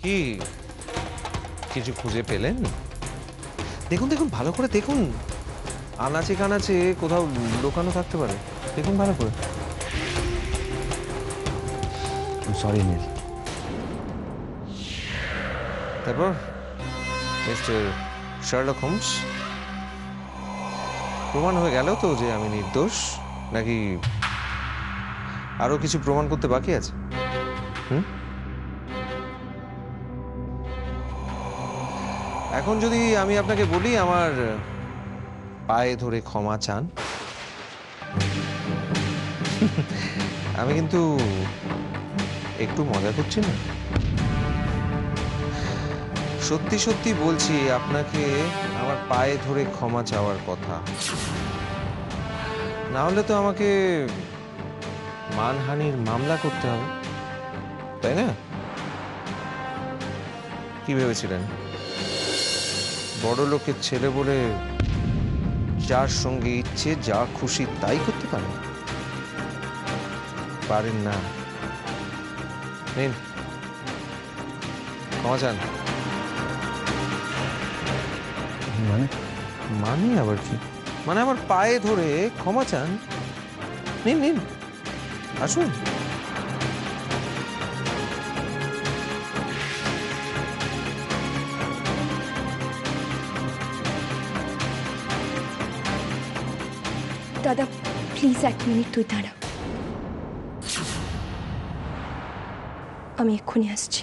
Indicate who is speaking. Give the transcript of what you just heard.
Speaker 1: কি কিছু খুঁজে পেলেন? দেখুন দেখুন, ভালো করে দেখুন, আনাচে কানাচে কোথাও লুকানো থাকতে পারে। দেখুন ভালো করে।
Speaker 2: সরি নীল।
Speaker 1: তারপর মিস্টার শার্লক হোমস, প্রমাণ হয়ে গেল তো যে আমি নির্দোষ, নাকি আরো কিছু প্রমাণ করতে বাকি আছে? এখন যদি আমি আপনাকে বলি আমার পায়ে ধরে ক্ষমা চান, আমি কিন্তু একটু মজা করছি না, সত্যি সত্যি বলছি আপনাকে আমার পায়ে ধরে ক্ষমা চাওয়ার কথা। না হলে তো আমাকে মানহানির মামলা করতে হবে, তাই না? কি ভেবেছিলেন বড় লোকের ছেলে বলে যার সঙ্গে ইচ্ছে যা খুশি তাই করতে পারেন? পারেন না। নিন, ক্ষমা চান।
Speaker 2: মানে
Speaker 1: মানে আবার কি? মানে আমার পায়ে ধরে ক্ষমা চান। নিন নিন, আসুন।
Speaker 3: দাদা প্লিজ 1 মিনিট তুই দাঁড়া, আমি এক্ষুনি আসছি।